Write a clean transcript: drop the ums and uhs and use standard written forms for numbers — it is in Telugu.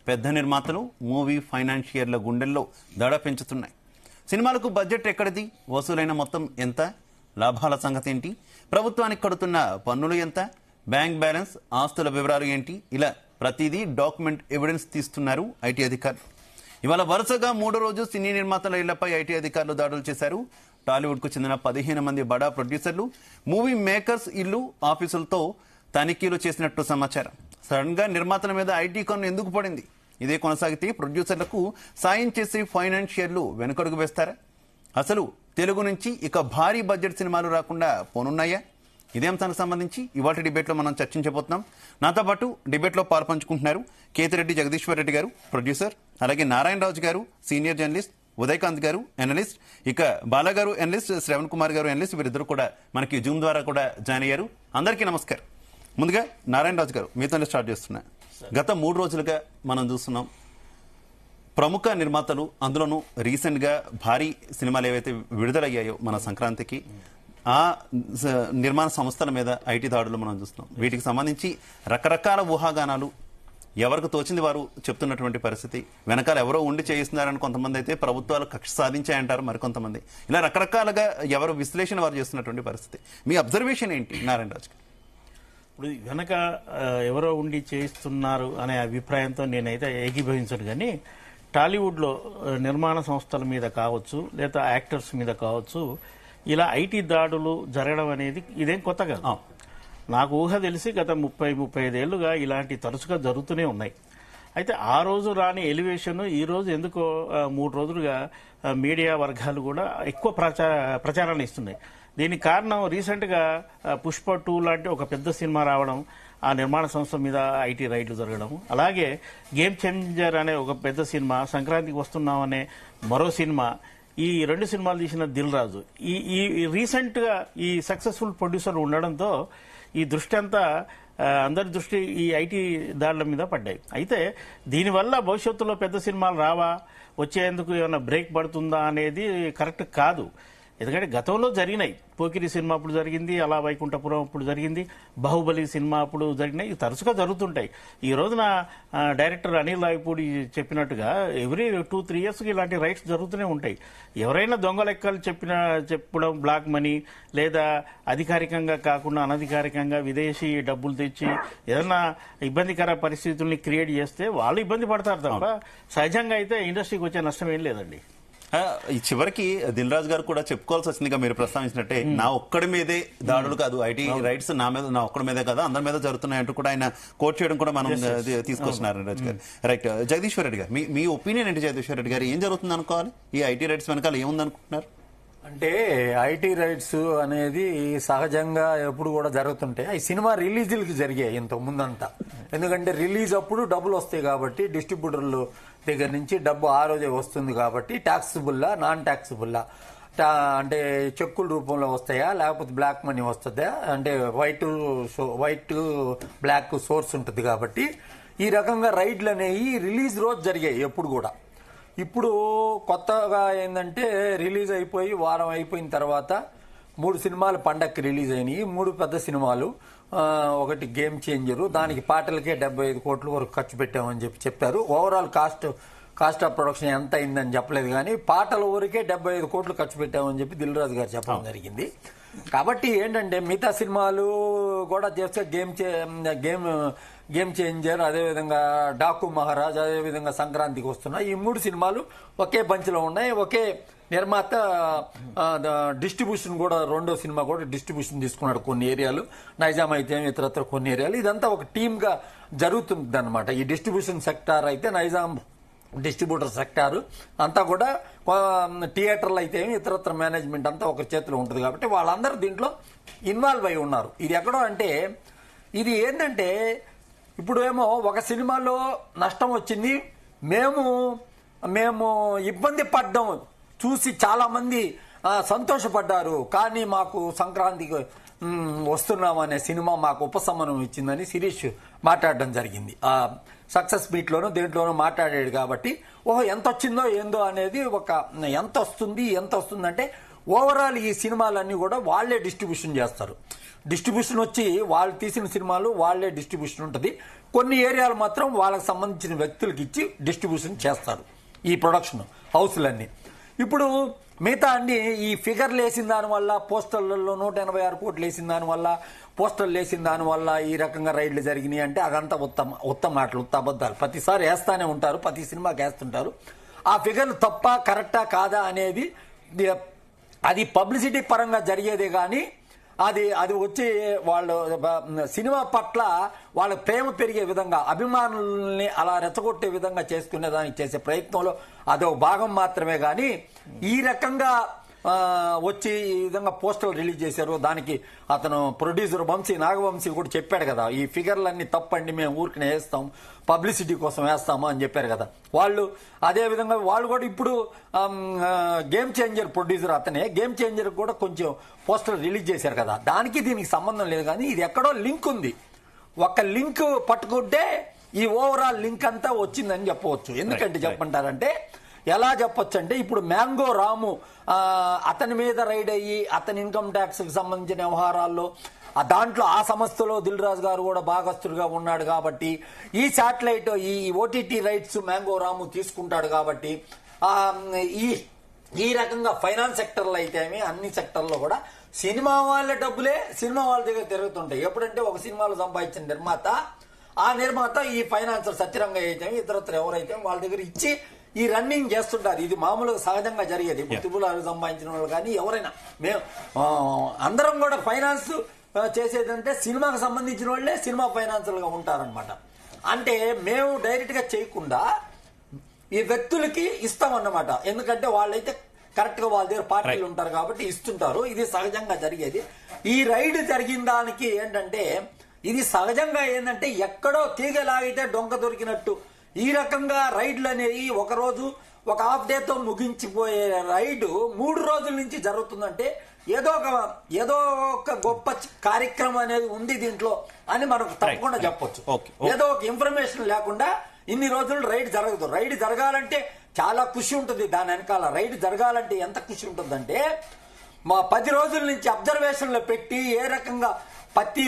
పెద్ద నిర్మాతలు మూవీ ఫైనాన్షియర్ల గుండెల్లో దడ పెంచుతున్నాయి. సినిమాలకు బడ్జెట్ ఎక్కడిది, వసూలైన మొత్తం ఎంత, లాభాల సంగతి ఏంటి, ప్రభుత్వానికి కడుతున్న పన్నులు ఎంత, బ్యాంక్ బ్యాలెన్స్, ఆస్తుల వివరాలు ఏంటి, ఇలా ప్రతిదీ డాక్యుమెంట్ ఎవిడెన్స్ తీస్తున్నారు ఐటీ అధికారులు. ఇవాళ వరుసగా మూడో రోజు సినీ నిర్మాతల ఇళ్లపై ఐటీ అధికారులు దాడులు చేశారు. టాలీవుడ్ కు చెందిన 15 మంది బడా ప్రొడ్యూసర్లు, మూవీ మేకర్స్ ఇల్లు, ఆఫీసులతో తనిఖీలు చేసినట్టు సమాచారం. సడన్ గా నిర్మాతల మీద ఐటీ కన్ను ఎందుకు పడింది? ఇదే కొనసాగితే ప్రొడ్యూసర్లకు సాయం చేసే ఫైనాన్షియర్లు వెనుకడుగు వేస్తారా? అసలు తెలుగు నుంచి ఇక భారీ బడ్జెట్ సినిమాలు రాకుండా పోనున్నాయా? ఇదే అంశానికి సంబంధించి ఇవాళ డిబేట్లో మనం చర్చించబోతున్నాం. నాతో పాటు డిబేట్లో పాల్పంచుకుంటున్నారు కేతిరెడ్డి జగదీశ్వర్ రెడ్డి గారు, ప్రొడ్యూసర్, అలాగే నారాయణరాజు గారు, సీనియర్ జర్నలిస్ట్, ఉదయకాంత్ గారు, అనలిస్ట్, ఇక బాలగారు అనలిస్ట్, శ్రవణ్ కుమార్ గారు అనలిస్ట్. వీరిద్దరు కూడా మనకి జూమ్ ద్వారా కూడా జాయిన్ అయ్యారు. అందరికీ నమస్కారం. ముందుగా నారాయణరాజు గారు, మీతోనే స్టార్ట్ చేస్తున్నా. గత 3 రోజులుగా మనం చూస్తున్నాం ప్రముఖ నిర్మాతలు, అందులోనూ రీసెంట్ గా భారీ సినిమాలు ఏవైతే విడుదలయ్యాయో మన సంక్రాంతికి, ఆ నిర్మాణ సంస్థల మీద ఐటీ దాడులు మనం చూస్తున్నాం. వీటికి సంబంధించి రకరకాల ఊహాగానాలు, ఎవరికి తోచింది వారు చెప్తున్నటువంటి పరిస్థితి. వెనకాల ఎవరో ఉండి చేయిస్తున్నారని కొంతమంది అయితే ప్రభుత్వాలు కక్ష సాధించాయంటారు మరికొంతమంది. ఇలా రకరకాలుగా ఎవరు విశ్లేషణ వారు చేస్తున్నటువంటి పరిస్థితి. మీ అబ్జర్వేషన్ ఏంటి నారాయణరాజు? ఇప్పుడు వెనక ఎవరో ఉండి చేయిస్తున్నారు అనే అభిప్రాయంతో నేనైతే ఏకీభవించను. కానీ టాలీవుడ్లో నిర్మాణ సంస్థల మీద కావచ్చు, లేదా యాక్టర్స్ మీద కావచ్చు, ఇలా ఐటీ దాడులు జరగడం అనేది ఇదేం కొత్త కాదు. నాకు ఊహ తెలిసి గత 30-35 ఏళ్లుగా ఇలాంటి తరచుగా జరుగుతూనే ఉన్నాయి. అయితే ఆ రోజు రాని ఎలివేషన్ ఈ రోజు ఎందుకో 3 రోజులుగా మీడియా వర్గాలు కూడా ఎక్కువ ప్రచారాన్ని ఇస్తున్నాయి. దీనికి కారణం రీసెంట్గా పుష్ప 2 లాంటి ఒక పెద్ద సినిమా రావడం, ఆ నిర్మాణ సంస్థ మీద ఐటీ రైడ్లు జరగడం, అలాగే గేమ్ చేంజర్ అనే ఒక పెద్ద సినిమా, సంక్రాంతికి వస్తున్నాం అనే మరో సినిమా, ఈ 2 సినిమాలు తీసిన దిల్ రాజు, ఈ రీసెంట్ గా ఈ సక్సెస్ఫుల్ ప్రొడ్యూసర్ ఉండడంతో ఈ దృష్టి అంతా, అందరి దృష్టి ఈ ఐటీ దాడుల మీద పడ్డాయి. అయితే దీనివల్ల భవిష్యత్తులో పెద్ద సినిమాలు రావా, వచ్చేందుకు ఏమైనా బ్రేక్ పడుతుందా అనేది కరెక్ట్ కాదు. ఎందుకంటే గతంలో జరిగినాయి. పోకిరి సినిమా అప్పుడు జరిగింది, అలా వైకుంఠపురం అప్పుడు జరిగింది, బాహుబలి సినిమా అప్పుడు జరిగినాయి. ఇవి తరచుగా జరుగుతుంటాయి. ఈ రోజున డైరెక్టర్ అనిల్ రావిపూడి చెప్పినట్టుగా ఎవ్రీ 2-3 ఇయర్స్కి ఇలాంటి రైట్స్ జరుగుతూనే ఉంటాయి. ఎవరైనా దొంగ లెక్కలు చెప్పడం, బ్లాక్ మనీ, లేదా అధికారికంగా కాకుండా అనధికారికంగా విదేశీ డబ్బులు తెచ్చి ఏదైనా ఇబ్బందికర పరిస్థితుల్ని క్రియేట్ చేస్తే వాళ్ళు ఇబ్బంది పడతారు తప్ప సహజంగా అయితే ఇండస్ట్రీకి వచ్చే నష్టం ఏం లేదండి. ఈ చివరికి దిల్ రాజు గారు కూడా చెప్పుకోవాల్సి వచ్చిందిగా, మీరు ప్రస్తావించినట్టే, నా ఒక్కడి మీదే దాడులు కాదు, ఐటీ రైట్స్ నా ఒక్కడి మీదే కాదు, అందరి మీద జరుగుతున్నాయంటూ కూడా ఆయన కోట్ చేయడం కూడా మనం తీసుకొస్తున్నారు రాజు గారు. రైట్. జగదీశ్వర్ రెడ్డి గారు, మీ ఒపీనియన్ ఏంటి? జగదీశ్వర్ రెడ్డి గారు, ఏం జరుగుతుంది అనుకోవాలి? ఈ ఐటీ రైట్స్ వెనకాల ఏముంది అనుకుంటున్నారు? అంటే ఐటీ రైట్స్ అనేది సహజంగా ఎప్పుడు కూడా జరుగుతుంటాయి. ఈ సినిమా రిలీజులకి జరిగాయి ఇంతకు ముందంతా. ఎందుకంటే రిలీజ్ అప్పుడు డబ్బులు వస్తాయి కాబట్టి, డిస్ట్రిబ్యూటర్లు దగ్గర నుంచి డబ్బు ఆ రోజే వస్తుంది కాబట్టి, ట్యాక్సిబుల్లా నాన్ ట్యాక్సిబుల్లా, అంటే చెక్కుల రూపంలో వస్తాయా లేకపోతే బ్లాక్ మనీ వస్తుందా, అంటే వైట్ బ్లాక్ సోర్స్ ఉంటుంది కాబట్టి ఈ రకంగా రైడ్లు అనేవి రిలీజ్ రోజు జరిగాయి ఎప్పుడు కూడా. ఇప్పుడు కొత్తగా ఏంటంటే రిలీజ్ అయిపోయి వారం అయిపోయిన తర్వాత 3 సినిమాలు పండక్కి రిలీజ్ అయినాయి. 3 పెద్ద సినిమాలు, ఒకటి గేమ్ చేంజరు, దానికి పాటలకే 75 కోట్ల వరకు ఖర్చు పెట్టామని చెప్పారు. ఓవరాల్ కాస్ట్ ఆఫ్ ప్రొడక్షన్ ఎంత అయిందని చెప్పలేదు, కానీ పాటల ఊరికే 75 కోట్లు ఖర్చు పెట్టామని చెప్పి దిల్ రాజు గారు చెప్పడం జరిగింది. కాబట్టి ఏంటంటే మిగతా సినిమాలు కూడా చేస్తే గేమ్ చేంజర్, అదేవిధంగా డాకు మహారాజ్, అదేవిధంగా సంక్రాంతికి వస్తున్నా, ఈ 3 సినిమాలు ఒకే బంచ్లో ఉన్నాయి. ఒకే నిర్మాత డిస్ట్రిబ్యూషన్ కూడా, రెండో సినిమా కూడా డిస్ట్రిబ్యూషన్ తీసుకున్నాడు కొన్ని ఏరియాలు, నైజాం అయితే ఇతరత్ర కొన్ని ఏరియాలు. ఇదంతా ఒక టీమ్ గా జరుగుతుంది అనమాట. ఈ డిస్ట్రిబ్యూషన్ సెక్టార్ అయితే నైజాం డిస్ట్రిబ్యూటర్ సెక్టార్ అంతా కూడా, థియేటర్లు అయితే ఇతరత్ర మేనేజ్మెంట్ అంతా ఒక చేతిలో ఉంటుంది కాబట్టి వాళ్ళందరూ దీంట్లో ఇన్వాల్వ్ అయి ఉన్నారు. ఇది ఎక్కడో అంటే, ఇది ఏంటంటే ఇప్పుడు ఏమో ఒక సినిమాలో నష్టం వచ్చింది, మేము ఇబ్బంది పడ్డం చూసి చాలా మంది సంతోషపడ్డారు, కానీ మాకు సంక్రాంతికి వస్తున్నాం అనే సినిమా మాకు ఉపశమనం ఇచ్చిందని శిరీష్ మాట్లాడడం జరిగింది. సక్సెస్ మీట్ లోనూ దేంట్లోనూ మాట్లాడాడు కాబట్టి, ఓహో ఎంత వచ్చిందో ఏందో అనేది, ఒక ఎంత వస్తుందంటే ఓవరాల్ ఈ సినిమాలన్నీ కూడా వాళ్లే డిస్ట్రిబ్యూషన్ చేస్తారు. డిస్ట్రిబ్యూషన్ వచ్చి వాళ్ళు తీసిన సినిమాలు వాళ్లే డిస్ట్రిబ్యూషన్ ఉంటుంది. కొన్ని ఏరియాలు మాత్రం వాళ్ళకి సంబంధించిన వ్యక్తులకు ఇచ్చి డిస్ట్రిబ్యూషన్ చేస్తారు ఈ ప్రొడక్షన్ హౌస్లన్నీ. ఇప్పుడు మిగతా అన్ని ఈ ఫిగర్లు వేసిన దానివల్ల, పోస్టర్లలో 186 కోట్లు వేసిన దానివల్ల, పోస్టర్లు వేసిన దానివల్ల ఈ రకంగా రైడ్లు జరిగినాయి అంటే అదంతా ఉత్తమ మాటలు, అబద్ధాలు. ప్రతిసారి వేస్తానే ఉంటారు, ప్రతి సినిమాకి వేస్తుంటారు. ఆ ఫిగర్లు తప్ప కరెక్టా కాదా అనేది అది పబ్లిసిటీ పరంగా జరిగేదే కానీ అది వచ్చి వాళ్ళు సినిమా పట్ల వాళ్ళ ప్రేమ పెరిగే విధంగా, అభిమానుల్ని అలా రెచ్చగొట్టే విధంగా చేసుకునే దానికి చేసే ప్రయత్నంలో అదో భాగం మాత్రమే కానీ ఈ రకంగా వచ్చి ఈ విధంగా పోస్టర్లు రిలీజ్ చేశారు. దానికి అతను ప్రొడ్యూసర్ నాగవంశీ కూడా చెప్పాడు కదా, ఈ ఫిగర్లన్నీ తప్పండి, మేము ఊరికనే వేస్తాం, పబ్లిసిటీ కోసం వేస్తాము అని చెప్పారు కదా. వాళ్ళు అదే విధంగా వాళ్ళు కూడా ఇప్పుడు గేమ్ చేంజర్ ప్రొడ్యూసర్ అతనే గేమ్ చేంజర్ కూడా కొంచెం పోస్టర్ రిలీజ్ చేశారు కదా. దానికి దీనికి సంబంధం లేదు కానీ ఇది ఎక్కడో లింక్ ఉంది. ఒక లింక్ పట్టుకుంటే ఈ ఓవరాల్ లింక్ అంతా వచ్చిందని చెప్పవచ్చు. ఎందుకంటే చెప్పంటారంటే ఎలా చెప్పొచ్చు అంటే ఇప్పుడు మ్యాంగో రాము అతని మీద రైడ్ అయ్యి అతని ఇన్కమ్ ట్యాక్స్ కి సంబంధించిన వ్యవహారాల్లో దాంట్లో ఆ సంస్థలో దిల్ రాజు గారు కూడా భాగస్తుడిగా ఉన్నాడు కాబట్టి ఈ శాటిలైట్ ఈ ఓటీటీ రైట్స్ మ్యాంగో రాము తీసుకుంటాడు కాబట్టి ఈ రకంగా ఫైనాన్స్ సెక్టర్లో అయితేమి అన్ని సెక్టర్లో కూడా సినిమా వాళ్ళ డబ్బులే సినిమా వాళ్ళ దగ్గర తిరుగుతుంటాయి. ఎప్పుడంటే ఒక సినిమాలో సంపాదించిన నిర్మాత ఈ ఫైనాన్సర్ సత్యరంగ అయితే ఇతరత్ర ఎవరైతే వాళ్ళ దగ్గర ఇచ్చి ఈ రన్నింగ్ చేస్తుంటారు. ఇది మామూలుగా సహజంగా జరిగేది. త్రిపులాలు సంపాదించిన వాళ్ళు కానీ ఎవరైనా మేము అందరం కూడా ఫైనాన్స్ చేసేదంటే సినిమాకు సంబంధించిన వాళ్ళే సినిమా ఫైనాన్సర్ గా ఉంటారనమాట. అంటే మేము డైరెక్ట్ గా చేయకుండా ఈ వ్యక్తులకి ఇస్తామన్నమాట. ఎందుకంటే వాళ్ళైతే కరెక్ట్ గా వాళ్ళ దగ్గర పార్టీలు ఉంటారు కాబట్టి ఇస్తుంటారు. ఇది సహజంగా జరిగేది. ఈ రైడ్ జరిగిన దానికి ఏంటంటే ఇది సహజంగా ఏంటంటే ఎక్కడో తీగలాగితే డొంక దొరికినట్టు ఈ రకంగా రైడ్లు అనేవి ఒక రోజు ఒక హాఫ్ డేతో ముగించిపోయే రైడ్ 3 రోజుల నుంచి జరుగుతుందంటే ఏదో ఒక గొప్ప కార్యక్రమం అనేది ఉంది దీంట్లో అని మనకు తప్పకుండా చెప్పొచ్చు. ఏదో ఒక ఇన్ఫర్మేషన్ లేకుండా ఇన్ని రోజులు రైడ్ జరగదు. రైడ్ జరగాలంటే చాలా కృషి ఉంటుంది దాని వెనకాల. రైడ్ జరగాలంటే ఎంత కృషి ఉంటుందంటే 10 రోజుల నుంచి అబ్జర్వేషన్ లో పెట్టి ఏ రకంగా ప్రతి